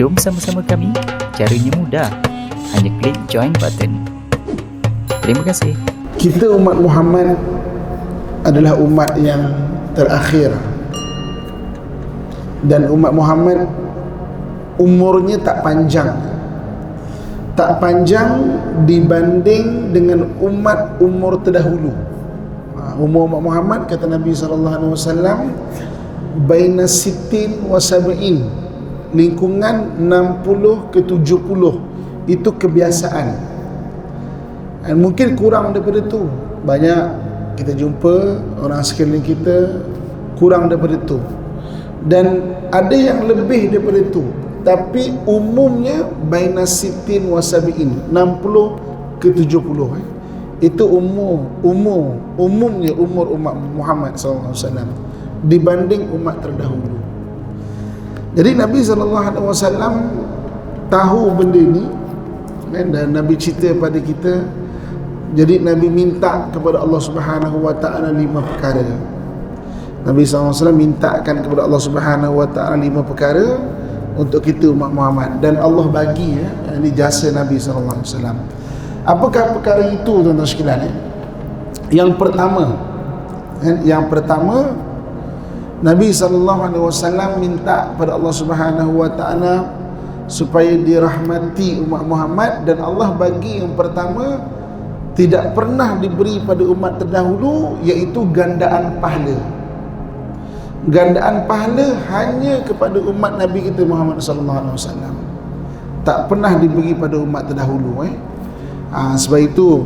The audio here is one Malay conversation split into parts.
Jom sama-sama kami. Caranya mudah. Hanya klik join button. Terima kasih. Kita umat Muhammad adalah umat yang terakhir, dan umat Muhammad umurnya tak panjang dibanding dengan umat umur terdahulu. Umur umat Muhammad, kata Nabi SAW, baina sittin wa sab'in, lingkungan 60 ke 70. Itu kebiasaan. Dan mungkin kurang daripada itu. Banyak kita jumpa orang sekeliling kita kurang daripada itu, dan ada yang lebih daripada itu. Tapi umumnya baina sittin wa sab'in, 60 ke 70. Itu umumnya umur umat Muhammad SAW dibanding umat terdahulu. Jadi Nabi SAW tahu benda ini, dan Nabi cerita pada kita. Jadi Nabi minta kepada Allah Subhanahu Wa Taala 5 perkara. Nabi SAW mintakan kepada Allah Subhanahu Wa Taala 5 perkara untuk kita umat Muhammad, dan Allah bagi, ini jasa Nabi SAW. Apakah perkara itu, tuan-tuan sekalian? Yang pertama, Nabi SAW minta pada Allah Subhanahu Wa Taala supaya dirahmati umat Muhammad, dan Allah bagi yang pertama tidak pernah diberi pada umat terdahulu, iaitu gandaan pahala. Gandaan pahala hanya kepada umat Nabi kita Muhammad SAW. Tak pernah diberi pada umat terdahulu. Sebab itu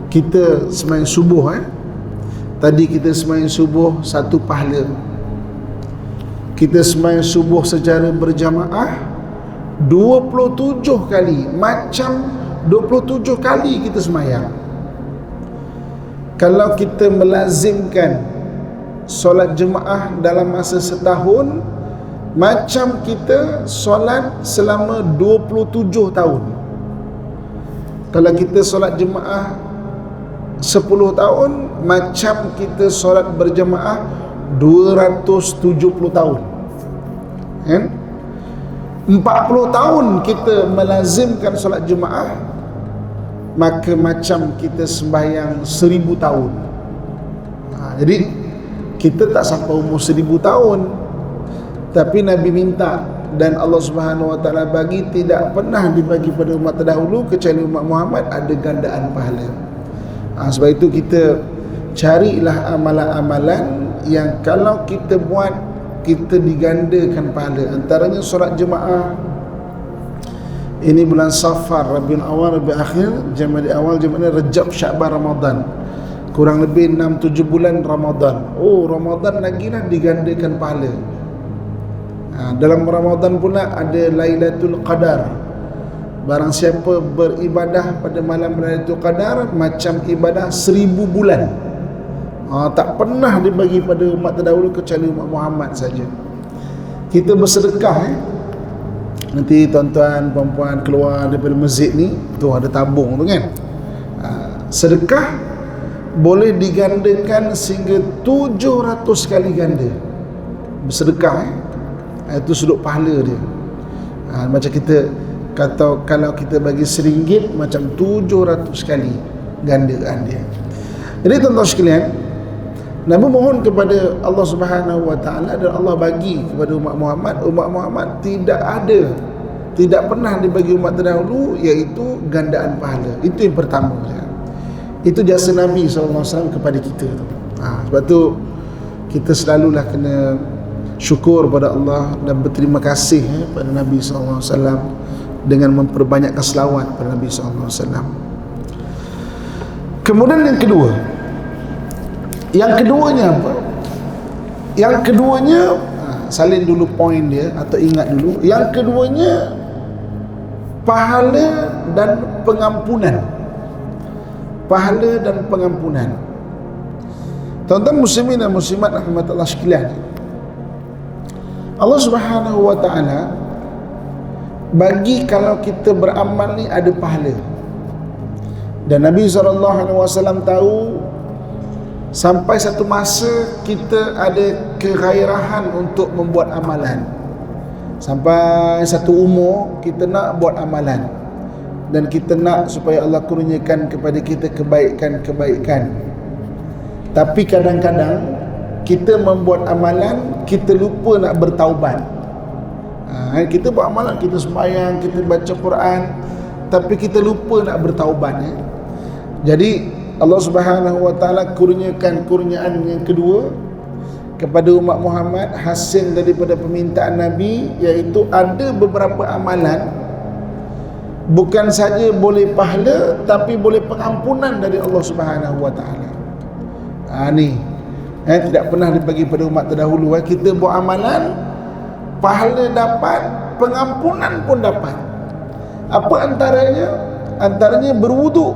kita sembahyang subuh. Tadi kita sembahyang subuh 1 pahala. Kita sembahyang subuh secara berjamaah 27 kali. Macam 27 kali kita sembahyang. Kalau kita melazimkan solat jemaah dalam masa setahun, macam kita solat selama 27 tahun. Kalau kita solat jemaah 10 tahun, macam kita solat berjemaah 270 tahun. 40 tahun kita melazimkan solat jemaah, maka macam kita sembahyang 1000 tahun. Jadi kita tak sampai umur 1000 tahun, tapi Nabi minta, dan Allah Subhanahu Wa Taala bagi, tidak pernah dibagi pada umat terdahulu kecuali umat Muhammad, ada gandaan pahala. Sebab itu kita carilah amalan-amalan yang kalau kita buat, kita digandakan pahala. Antaranya solat jemaah. Ini bulan Safar, Rabiul Awal, Rabiul Akhir, Jamadi Awal, Jamadi Rajab, Sya'ban, Ramadan. Kurang lebih 6-7 bulan Ramadan. Ramadan lagi lah digandakan pahala. Dalam Ramadan pula ada Lailatul Qadar. Barang siapa beribadah pada malam Lailatul Qadar, macam ibadah 1000 bulan. Tak pernah dibagi pada umat terdahulu kecuali umat Muhammad saja. Kita bersedekah. Nanti tuan-tuan, puan-puan keluar daripada masjid ni, tu ada tabung tu kan. Sedekah boleh digandakan sehingga 700 kali ganda. Bersedekah itu sudut pahala dia. Macam kita kata, kalau kita bagi RM1, macam 700 kali gandaan dia. Jadi tuan-tuan sekalian, Nabi mohon kepada Allah Subhanahu Wa Taala, dan Allah bagi kepada umat Muhammad. Umat Muhammad tidak pernah dibagi umat terdahulu, iaitu gandaan pahala. Itu yang pertama. Itu jasa Nabi SAW kepada kita. Sebab tu kita selalulah kena syukur pada Allah dan berterima kasih pada Nabi SAW dengan memperbanyakkan selawat pada Nabi SAW. Kemudian yang keduanya apa? Yang keduanya, salin dulu poin dia atau ingat dulu. Yang keduanya, pahala dan pengampunan. Pahala dan pengampunan. Tuan-tuan muslimin dan muslimat rahmatullah sekalian, Allah Subhanahu Wa Taala bagi kalau kita beramal ni ada pahala. Dan Nabi SAW tahu sampai satu masa kita ada kegairahan untuk membuat amalan. Sampai satu umur kita nak buat amalan dan kita nak supaya Allah kurniakan kepada kita kebaikan-kebaikan. Tapi kadang-kadang kita membuat amalan, kita lupa nak bertaubat. Kita buat amalan, kita sembahyang, kita baca Quran, tapi kita lupa nak bertaubat. Jadi Allah Subhanahu Wa Taala kurniakan kurniaan yang kedua kepada umat Muhammad hasil daripada permintaan Nabi, iaitu ada beberapa amalan bukan saja boleh pahala tapi boleh pengampunan dari Allah Subhanahu Wa Taala. Ni tidak pernah dibagi pada umat terdahulu. Kita buat amalan, pahala dapat, pengampunan pun dapat. Apa antaranya? Antaranya berwuduk.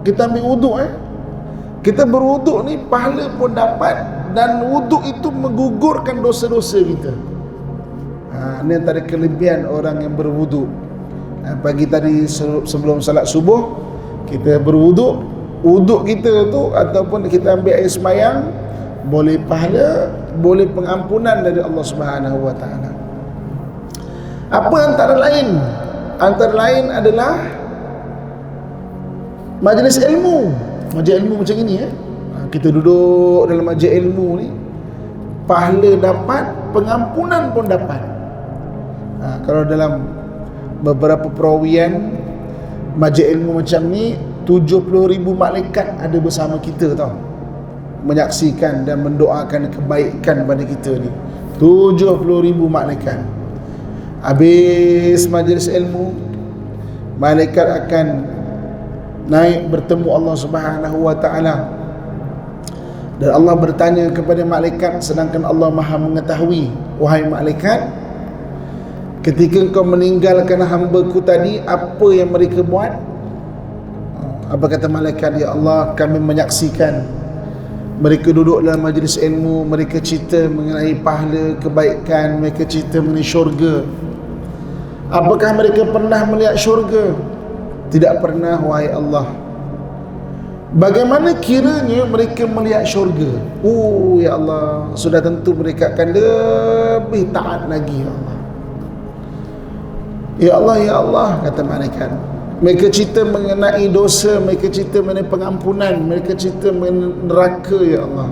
Kita ambil wuduk kita berwuduk ni pahala pun dapat, dan wuduk itu menggugurkan dosa-dosa kita. Ini antara kelebihan orang yang berwuduk. Pagi tadi sebelum salat subuh kita berwuduk, wuduk kita tu ataupun kita ambil air sembahyang, boleh pahala, boleh pengampunan dari Allah Subhanahu Wa Taala. Apa antara lain? Antara lain adalah majlis ilmu. Majlis ilmu macam ini kita duduk dalam majlis ilmu ni, pahala dapat, pengampunan pun dapat. Kalau dalam beberapa perawian majlis ilmu macam ni, 70,000 malaikat ada bersama kita tau, menyaksikan dan mendoakan kebaikan pada kita ni. 70,000 malaikat. Habis majlis ilmu, malaikat akan naik bertemu Allah Subhanahu Wa Taala, dan Allah bertanya kepada malaikat, sedangkan Allah Maha mengetahui, wahai malaikat, ketika engkau meninggalkan hamba-Ku tadi, apa yang mereka buat? Apa kata malaikat? Ya Allah, kami menyaksikan mereka duduk dalam majlis ilmu, mereka cerita mengenai pahala, kebaikan, mereka cerita mengenai syurga. Apakah mereka pernah melihat syurga? Tidak pernah, wahai Allah. Bagaimana kiranya mereka melihat syurga? Ya Allah, sudah tentu mereka akan lebih taat lagi, ya Allah. Ya Allah, ya Allah, kata malaikat. Mereka cerita mengenai dosa, mereka cerita mengenai pengampunan, mereka cerita mengenai neraka, ya Allah.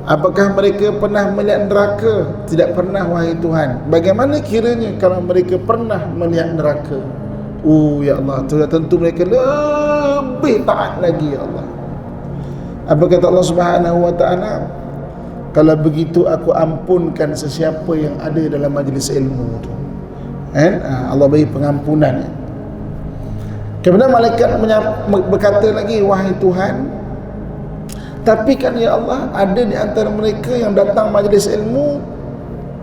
Apakah mereka pernah melihat neraka? Tidak pernah, wahai Tuhan. Bagaimana kiranya kalau mereka pernah melihat neraka? Ya Allah, sudah tentu mereka lebih taat lagi, ya Allah. Apa kata Allah Subhanahu Wa Taala? Kalau begitu aku ampunkan sesiapa yang ada dalam majlis ilmu tu. Allah bagi pengampunan. Kemudian malaikat berkata lagi, wahai Tuhan, tapi kan ya Allah, ada di antara mereka yang datang majlis ilmu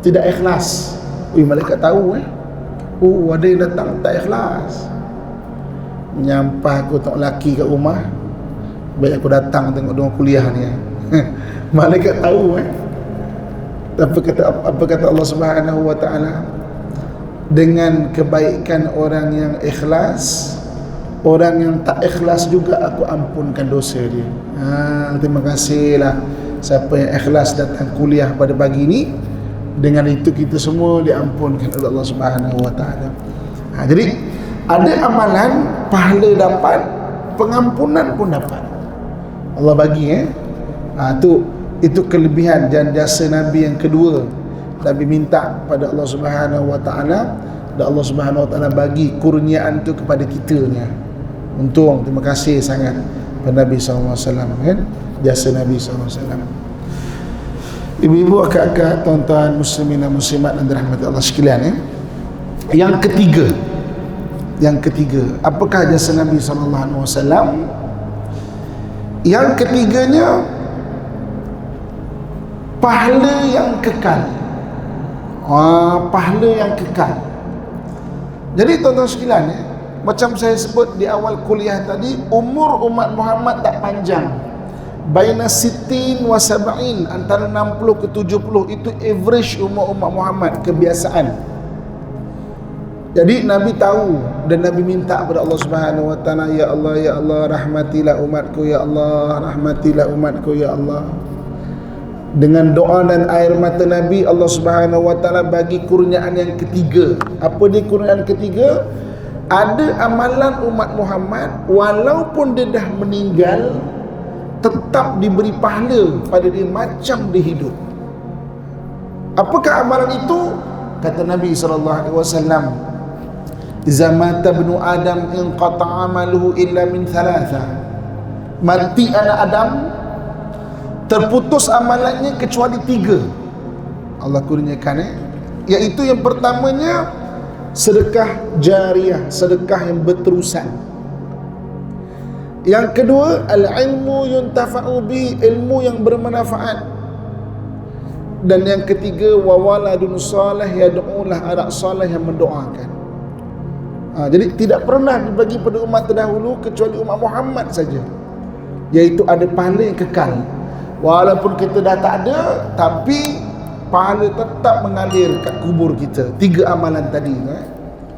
tidak ikhlas. Malaikat tahu ada yang datang tak ikhlas. Menyampah aku tengok lelaki kat rumah, baik aku datang tengok dia kuliah ni. Malaikat tahu apa kata Allah Subhanahu Wa Taala? Dengan kebaikan orang yang ikhlas, orang yang tak ikhlas juga aku ampunkan dosa dia. Terima kasihlah siapa yang ikhlas datang kuliah pada pagi ni. Dengan itu kita semua diampunkan oleh Allah Subhanahu Wa Taala. Jadi ada amalan, pahala dapat, pengampunan pun dapat. Allah bagi itu kelebihan dan jasa Nabi yang kedua. Nabi minta pada Allah Subhanahu Wa Taala, dan Allah Subhanahu Wa Taala bagi kurniaan tu kepada kita ni. Untung, terima kasih sangat kepada Nabi SAW, jasa Nabi SAW. Ibu-ibu, akak-akak, tuan-tuan muslimin dan muslimat yang dirahmati Allah sekalian, Yang ketiga, apakah jasa Nabi SAW? Yang ketiganya, pahala yang kekal. Pahala yang kekal. Jadi tuan-tuan sekalian, macam saya sebut di awal kuliah tadi, umur umat Muhammad tak panjang. Baina sittin wa sab'in, antara 60 ke 70, itu average umur umat Muhammad, kebiasaan. Jadi Nabi tahu dan Nabi minta kepada Allah Subhanahu Wa Taala, ya Allah, ya Allah, rahmatilah umatku, ya Allah, rahmatilah umatku, ya Allah. Dengan doa dan air mata Nabi, Allah Subhanahu wa taala bagi kurniaan yang ketiga. Apa dia kurniaan ketiga? Ada amalan umat Muhammad walaupun dia dah meninggal tetap diberi pahala pada dia macam dia hidup. Apakah amalan itu? Kata Nabi SAW, "Iza mata ibnu Adam inqata'a amaluhu illa min thalatha." Mati anak Adam, terputus amalannya kecuali 3. Allah kurniakan, iaitu yang pertamanya sedekah jariyah, sedekah yang berterusan. Yang kedua, al-ilmu yuntafa'u bi, ilmu yang bermanfaat. Dan yang ketiga, wa waladun salih yad'ulah, anak salih yang mendoakan. Jadi tidak pernah dibagi pada umat terdahulu kecuali umat Muhammad saja, iaitu ada pahala yang kekal. Walaupun kita dah tak ada, tapi pahala tetap mengalir kat kubur kita. 3 amalan tadi.